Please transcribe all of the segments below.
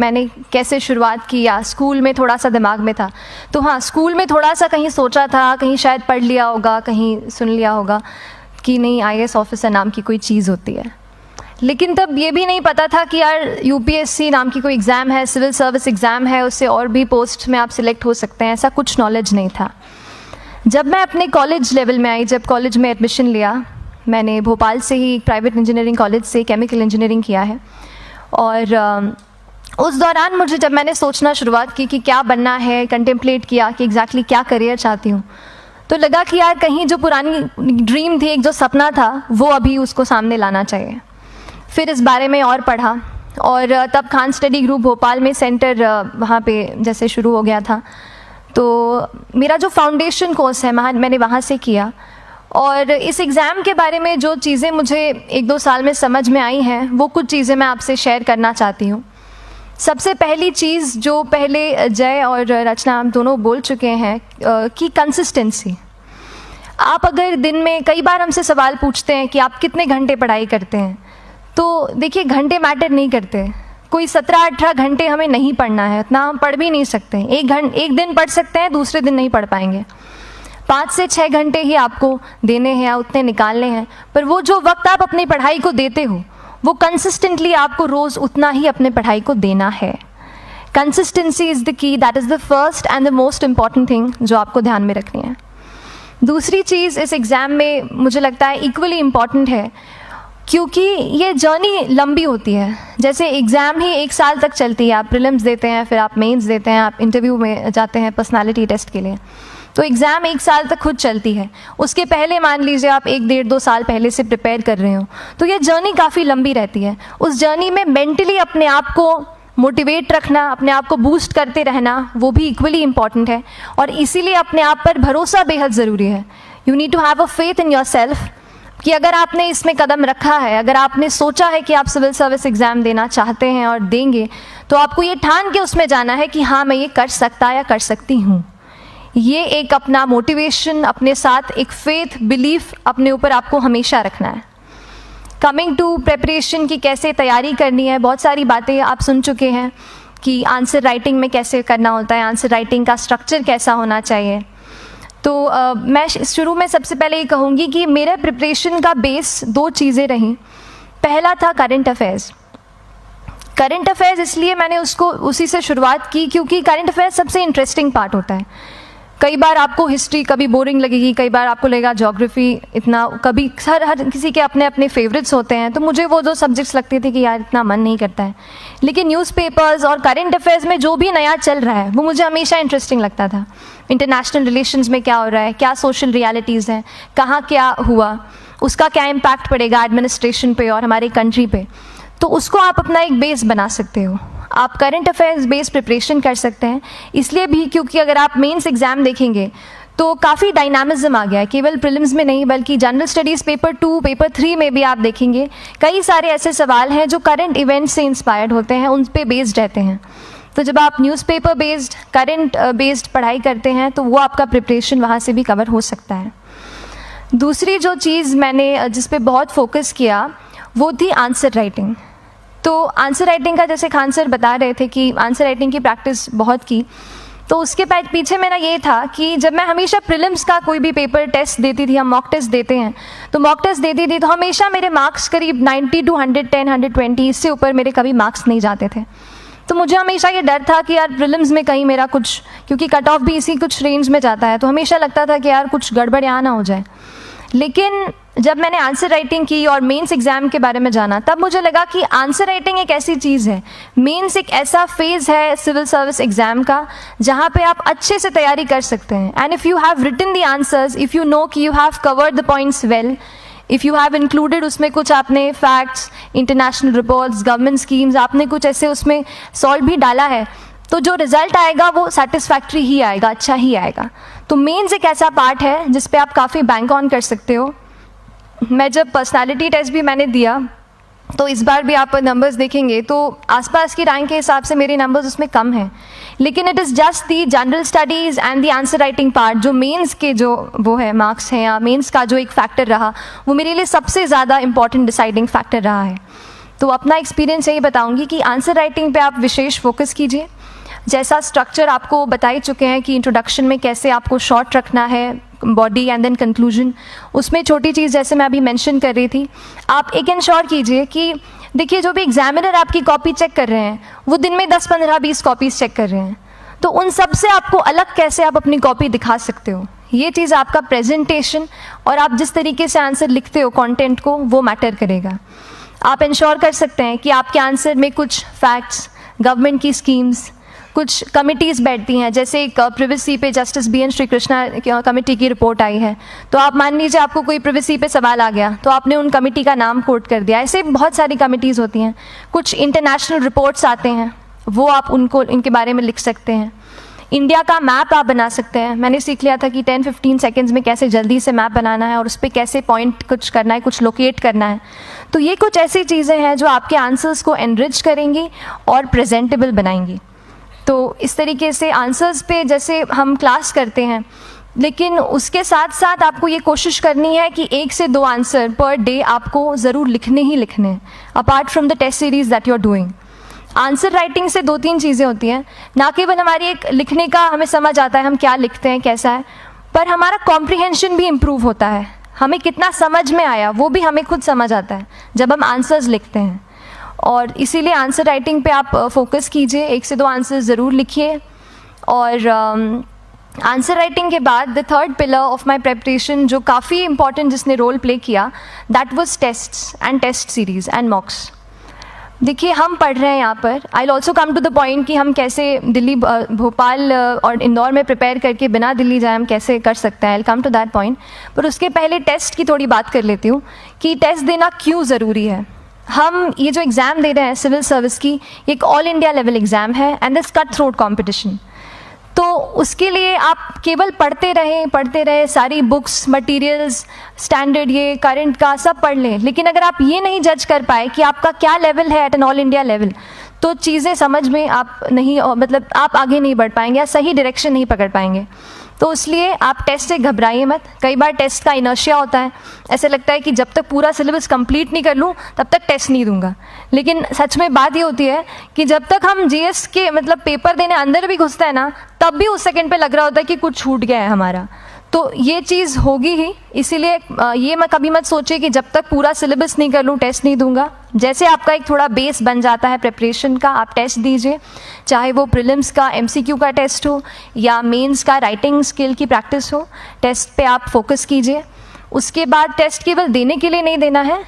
मैंने कैसे शुरुआत की या स्कूल में थोड़ा सा दिमाग में था, तो हाँ, स्कूल में थोड़ा सा कहीं सोचा था, कहीं शायद पढ़ लिया होगा, कहीं सुन लिया होगा कि नहीं IAS ऑफिसर नाम की कोई चीज़ होती है। लेकिन तब ये भी नहीं पता था कि यार UPSC नाम की कोई एग्ज़ाम है, सिविल सर्विस एग्ज़ाम है, उससे और भी पोस्ट में आप सिलेक्ट हो सकते हैं, ऐसा कुछ नॉलेज नहीं था। जब मैं अपने कॉलेज लेवल में आई, जब कॉलेज में एडमिशन लिया, मैंने भोपाल से ही प्राइवेट इंजीनियरिंग कॉलेज से केमिकल इंजीनियरिंग किया है, और उस दौरान मुझे जब मैंने सोचना शुरुआत की कि क्या बनना है, कंटेम्पलेट किया कि एग्जैक्टली क्या करियर चाहती हूँ, तो लगा कि यार कहीं जो पुरानी ड्रीम थी, एक जो सपना था, वो अभी उसको सामने लाना चाहिए। फिर इस बारे में और पढ़ा, और तब खान स्टडी ग्रुप भोपाल में सेंटर वहाँ पे जैसे शुरू हो गया था, तो मेरा जो फाउंडेशन कोर्स है मैंने वहाँ से किया। और इस एग्ज़ाम के बारे में जो चीज़ें मुझे 1-2 साल में समझ में आई हैं, वो कुछ चीज़ें मैं आपसे शेयर करना चाहती हूँ। सबसे पहली चीज़ जो पहले जय और रचना हम दोनों बोल चुके हैं कि कंसिस्टेंसी। आप अगर दिन में, कई बार हमसे सवाल पूछते हैं कि आप कितने घंटे पढ़ाई करते हैं, तो देखिए घंटे मैटर नहीं करते। कोई 17-18 घंटे हमें नहीं पढ़ना है, उतना हम पढ़ भी नहीं सकते। एक दिन पढ़ सकते हैं, दूसरे दिन नहीं पढ़ पाएंगे। 5 से 6 घंटे ही आपको देने हैं या उतने निकालने हैं, पर वो जो वक्त आप अपनी पढ़ाई को देते हो, वो कंसिस्टेंटली आपको रोज़ उतना ही अपने पढ़ाई को देना है। Consistency is the key, that is the first and the most important thing जो आपको ध्यान में रखनी है। दूसरी चीज़ इस एग्ज़ाम में मुझे लगता है इक्वली इम्पॉर्टेंट है, क्योंकि ये जर्नी लंबी होती है। जैसे एग्ज़ाम ही 1 साल तक चलती है, आप प्रीलिम्स देते हैं, फिर आप मेंस देते हैं, आप इंटरव्यू में जाते हैं पर्सनालिटी टेस्ट के लिए, तो एग्ज़ाम 1 साल तक खुद चलती है। उसके पहले मान लीजिए आप 1-1.5-2 साल पहले से प्रिपेयर कर रहे हो, तो ये जर्नी काफ़ी लंबी रहती है। उस जर्नी में मेंटली अपने आप को मोटिवेट रखना, अपने आप को बूस्ट करते रहना, वो भी इक्वली इम्पॉर्टेंट है। और इसीलिए अपने आप पर भरोसा बेहद ज़रूरी है। You need to have a faith in yourself कि अगर आपने इसमें कदम रखा है, अगर आपने सोचा है कि आप सिविल सर्विस एग्ज़ाम देना चाहते हैं और देंगे, तो आपको ये ठान के उसमें जाना है कि हाँ, मैं ये कर सकता या कर सकती हूँ। ये एक अपना मोटिवेशन, अपने साथ एक फेथ, बिलीफ अपने ऊपर आपको हमेशा रखना है। कमिंग टू प्रेपरेशन की कैसे तैयारी करनी है, बहुत सारी बातें आप सुन चुके हैं कि आंसर राइटिंग में कैसे करना होता है, आंसर राइटिंग का स्ट्रक्चर कैसा होना चाहिए। तो मैं शुरू में सबसे पहले ये कहूँगी कि मेरे प्रिपरेशन का बेस 2 चीज़ें रहीं। पहला था करंट अफेयर्स। करंट अफेयर्स इसलिए मैंने उसी से शुरुआत की क्योंकि करंट अफेयर्स सबसे इंटरेस्टिंग पार्ट होता है। कई बार आपको हिस्ट्री कभी बोरिंग लगेगी, कई बार आपको लगेगा ज्योग्राफी इतना, कभी हर किसी के अपने अपने फेवरेट्स होते हैं। तो मुझे वो 2 सब्जेक्ट्स लगते थे कि यार इतना मन नहीं करता है, लेकिन न्यूज़पेपर्स और करंट अफेयर्स में जो भी नया चल रहा है वो मुझे हमेशा इंटरेस्टिंग लगता था। इंटरनेशनल रिलेशंस में क्या हो रहा है, क्या सोशल रियलिटीज़ हैं, कहाँ क्या हुआ, उसका क्या इम्पैक्ट पड़ेगा एडमिनिस्ट्रेशन पे और हमारी कंट्री पे, तो उसको आप अपना एक बेस बना सकते हो। आप करंट अफेयर्स बेस्ड प्रिपरेशन कर सकते हैं, इसलिए भी क्योंकि अगर आप मेंस एग्ज़ाम देखेंगे तो काफ़ी डायनामिज्म आ गया है, केवल प्रीलिम्स में नहीं बल्कि जनरल स्टडीज़ पेपर 2, पेपर 3 में भी आप देखेंगे कई सारे ऐसे सवाल हैं जो करंट इवेंट्स से इंस्पायर्ड होते हैं, उन पे बेस्ड रहते हैं। तो जब आप न्यूज़पेपर बेस्ड, करंट बेस्ड पढ़ाई करते हैं तो वो आपका प्रिपरेशन वहाँ से भी कवर हो सकता है। दूसरी जो चीज़ मैंने जिस पे बहुत फोकस किया वो थी आंसर राइटिंग। तो आंसर राइटिंग का, जैसे खान सर बता रहे थे कि आंसर राइटिंग की प्रैक्टिस बहुत की, तो उसके पीछे मेरा ये था कि जब मैं हमेशा प्रीलिम्स का कोई भी पेपर टेस्ट देती थी, हम मॉक टेस्ट देते हैं, तो मॉक टेस्ट देती थी तो हमेशा मेरे मार्क्स करीब 90 to 110, 120, इससे ऊपर मेरे कभी मार्क्स नहीं जाते थे। तो मुझे हमेशा ये डर था कि यार प्रीलिम्स में कहीं मेरा कुछ, क्योंकि कट ऑफ भी इसी कुछ रेंज में जाता है, तो हमेशा लगता था कि यार कुछ गड़बड़ यहाँ ना हो जाए। लेकिन जब मैंने आंसर राइटिंग की और मेंस एग्ज़ाम के बारे में जाना, तब मुझे लगा कि आंसर राइटिंग एक ऐसी चीज़ है, मेंस एक ऐसा फेज़ है सिविल सर्विस एग्ज़ाम का जहाँ पे आप अच्छे से तैयारी कर सकते हैं। And if you have written the answers, if you know कि you have covered the points well, if you have included उसमें कुछ आपने facts, international reports, government schemes, आपने कुछ ऐसे उसमें सॉल्व भी डाला है, तो जो रिज़ल्ट आएगा वो सेटिस्फैक्ट्री ही आएगा, अच्छा ही आएगा। तो मेंस एक ऐसा पार्ट है जिस पे आप काफ़ी बैंक ऑन कर सकते हो। मैं जब पर्सनालिटी टेस्ट भी मैंने दिया, तो इस बार भी आप नंबर्स देखेंगे तो आसपास की रैंक के हिसाब से मेरे नंबर्स उसमें कम हैं, लेकिन it is just the general studies and the answer writing part, जो मेंस के जो वो है मार्क्स हैं या मेंस का जो एक फैक्टर रहा, वो मेरे लिए सबसे ज़्यादा इंपॉर्टेंट डिसाइडिंग फैक्टर रहा है। तो अपना एक्सपीरियंस यही बताऊंगी कि आंसर राइटिंग पे आप विशेष फोकस कीजिए। जैसा स्ट्रक्चर आपको बता ही चुके हैं कि इंट्रोडक्शन में कैसे आपको शॉर्ट रखना है, बॉडी एंड देन कंक्लूजन, उसमें छोटी चीज़ जैसे मैं अभी मेंशन कर रही थी, आप एक इंश्योर कीजिए कि देखिए जो भी एग्जामिनर आपकी कॉपी चेक कर रहे हैं वो दिन में 10, 15, 20 कॉपीज़ चेक कर रहे हैं, तो उन सब से आपको अलग कैसे आप अपनी कॉपी दिखा सकते हो, ये चीज़ आपका प्रेजेंटेशन और आप जिस तरीके से आंसर लिखते हो कंटेंट को, वो मैटर करेगा। आप इंश्योर कर सकते हैं कि आपके आंसर में कुछ फैक्ट्स, गवर्नमेंट की स्कीम्स, कुछ कमिटीज़ बैठती हैं, जैसे एक प्रिवेसी पे justice BN Shri Krishna committee की रिपोर्ट आई है, तो आप मान लीजिए आपको कोई प्रिवेसी पे सवाल आ गया तो आपने उन कमेटी का नाम कोट कर दिया। ऐसे बहुत सारी कमिटीज़ होती हैं। कुछ इंटरनेशनल रिपोर्ट्स आते हैं, वो आप उनको इनके बारे में लिख सकते हैं। इंडिया का मैप आप बना सकते हैं। मैंने सीख लिया था कि 10-15 सेकेंड्स में कैसे जल्दी से मैप बनाना है और उस पर कैसे पॉइंट कुछ करना है, कुछ लोकेट करना है। तो ये कुछ ऐसी चीज़ें हैं जो आपके आंसर्स को एनरिच करेंगी और प्रेजेंटेबल बनाएंगी। तो इस तरीके से आंसर्स पे जैसे हम क्लास करते हैं, लेकिन उसके साथ साथ आपको ये कोशिश करनी है कि 1 से 2 आंसर पर डे आपको ज़रूर लिखने ही लिखने हैं, apart from the test series that you are doing. Answer writing से 2-3 चीज़ें होती हैं, ना केवल हमारी एक लिखने का हमें समझ आता है हम क्या लिखते हैं कैसा है, पर हमारा कॉम्प्रिहेंशन भी इम्प्रूव होता है। हमें कितना समझ में आया वो भी हमें खुद समझ आता है जब हम आंसर्स लिखते हैं। और इसीलिए आंसर राइटिंग पे आप फोकस कीजिए, 1 से 2 आंसर ज़रूर लिखिए। और आंसर राइटिंग के बाद the third pillar of my preparation जो काफ़ी इंपॉर्टेंट जिसने रोल प्ले किया, that was tests and test series and mocks. देखिए हम पढ़ रहे हैं यहाँ पर, I will also come to the point कि हम कैसे दिल्ली, भोपाल और इंदौर में प्रिपेयर करके बिना दिल्ली जाए हम कैसे कर सकते हैं, I will come to that point. पर उसके पहले टेस्ट की थोड़ी बात कर लेती हूँ कि टेस्ट देना क्यों ज़रूरी है। हम ये जो एग्ज़ाम दे रहे हैं सिविल सर्विस की, ये एक ऑल इंडिया लेवल एग्ज़ाम है and this cut throat competition. तो उसके लिए आप केवल पढ़ते रहें, सारी बुक्स, मटेरियल्स, स्टैंडर्ड ये करंट का सब पढ़ लें, लेकिन अगर आप ये नहीं जज कर पाए कि आपका क्या लेवल है at an all India level, तो चीज़ें समझ में आप नहीं, मतलब आप आगे नहीं बढ़ पाएंगे या सही डायरेक्शन नहीं पकड़ पाएंगे। तो इसलिए आप टेस्ट से घबराइए मत। कई बार टेस्ट का इनर्शिया होता है, ऐसे लगता है कि जब तक पूरा सिलेबस कंप्लीट नहीं कर लूँ तब तक टेस्ट नहीं दूंगा, लेकिन सच में बात ये होती है कि जब तक हम GS के मतलब पेपर देने अंदर भी घुसते हैं ना, तब भी उस सेकंड पे लग रहा होता है कि कुछ छूट गया है हमारा। तो ये चीज़ होगी ही, इसीलिए ये मैं कभी मत सोचिए कि जब तक पूरा सिलेबस नहीं कर लूँ टेस्ट नहीं दूंगा। जैसे आपका एक थोड़ा बेस बन जाता है प्रिपरेशन का, आप टेस्ट दीजिए, चाहे वो प्रीलिम्स का MCQ का टेस्ट हो या मेंस का राइटिंग स्किल की प्रैक्टिस हो, टेस्ट पे आप फोकस कीजिए। उसके बाद टेस्ट केवल देने के लिए नहीं देना है,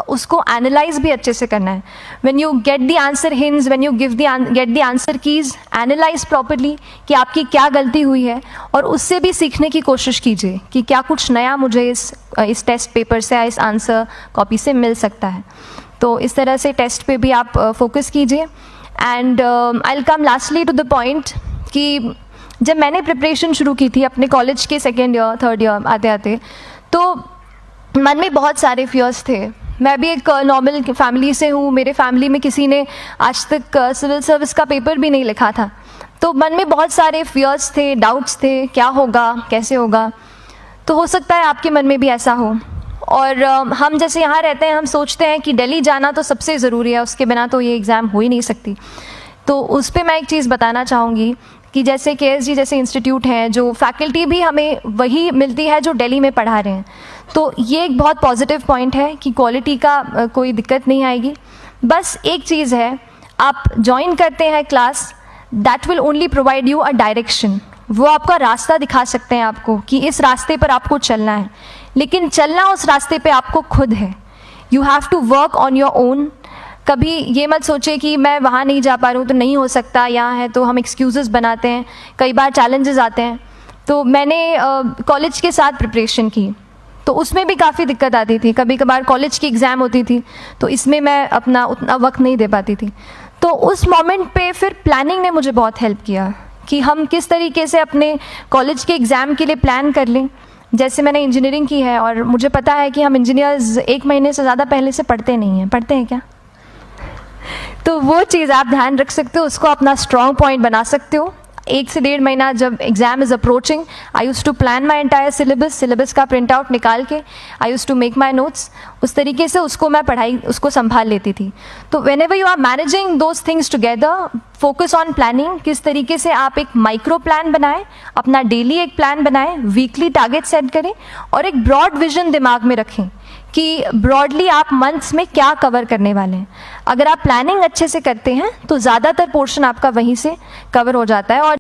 उसको एनालाइज भी अच्छे से करना है। When you get the answer hints, when you get the answer keys, analyse properly कि आपकी क्या गलती हुई है और उससे भी सीखने की कोशिश कीजिए कि क्या कुछ नया मुझे इस टेस्ट पेपर से या इस आंसर कॉपी से मिल सकता है। तो इस तरह से टेस्ट पे भी आप फोकस कीजिए। And I will come lastly to the point कि जब मैंने प्रिपरेशन शुरू की थी अपने कॉलेज के 2nd ईयर 3rd ईयर आते आते, तो मन में बहुत सारे फियर्स थे। मैं भी एक नॉर्मल फैमिली से हूँ, मेरे फैमिली में किसी ने आज तक सिविल सर्विस का पेपर भी नहीं लिखा था, तो मन में बहुत सारे फियर्स थे, डाउट्स थे, क्या होगा, कैसे होगा। तो हो सकता है आपके मन में भी ऐसा हो। और हम जैसे यहाँ रहते हैं, हम सोचते हैं कि दिल्ली जाना तो सबसे ज़रूरी है, उसके बिना तो ये एग्ज़ाम हो ही नहीं सकती। तो उस पर मैं एक चीज़ बताना चाहूँगी कि जैसे KSG जैसे इंस्टीट्यूट हैं, जो फैकल्टी भी हमें वही मिलती है जो दिल्ली में पढ़ा रहे हैं, तो ये एक बहुत पॉजिटिव पॉइंट है कि क्वालिटी का कोई दिक्कत नहीं आएगी। बस एक चीज़ है, आप ज्वाइन करते हैं class, that will only provide you a direction. वो आपका रास्ता दिखा सकते हैं आपको कि इस रास्ते पर आपको चलना है, लेकिन चलना उस रास्ते पे आपको खुद है। You have to work on your own. कभी ये मत सोचिए कि मैं वहाँ नहीं जा पा रहा हूँ तो नहीं हो सकता, यहाँ है, तो हम एक्सक्यूज़ेस बनाते हैं। कई बार चैलेंजेस आते हैं। तो मैंने कॉलेज के साथ प्रिपरेशन की, तो उसमें भी काफ़ी दिक्कत आती थी। कभी कभार कॉलेज की एग्ज़ाम होती थी तो इसमें मैं अपना उतना वक्त नहीं दे पाती थी। तो उस मोमेंट पे फिर प्लानिंग ने मुझे बहुत हेल्प किया कि हम किस तरीके से अपने कॉलेज के एग्ज़ाम के लिए प्लान कर लें। जैसे मैंने इंजीनियरिंग की है और मुझे पता है कि हम इंजीनियर्स 1 महीने से ज़्यादा पहले से पढ़ते नहीं हैं। पढ़ते हैं क्या? तो वो चीज़ आप ध्यान रख सकते हो, उसको अपना स्ट्रॉन्ग पॉइंट बना सकते हो। 1 से 1.5 महीना जब exam is approaching, I use to plan my entire syllabus का प्रिंट आउट निकाल के I use to make my notes, उस तरीके से उसको मैं उसको संभाल लेती थी। तो whenever you are managing those things together, focus on planning, किस तरीके से आप एक माइक्रो प्लान बनाएं, अपना डेली एक प्लान बनाएं, वीकली टारगेट सेट करें और एक ब्रॉड विजन दिमाग में रखें कि ब्रॉडली आप मंथ्स में क्या कवर करने वाले हैं। अगर आप प्लानिंग अच्छे से करते हैं तो ज़्यादातर पोर्शन आपका वहीं से कवर हो जाता है। और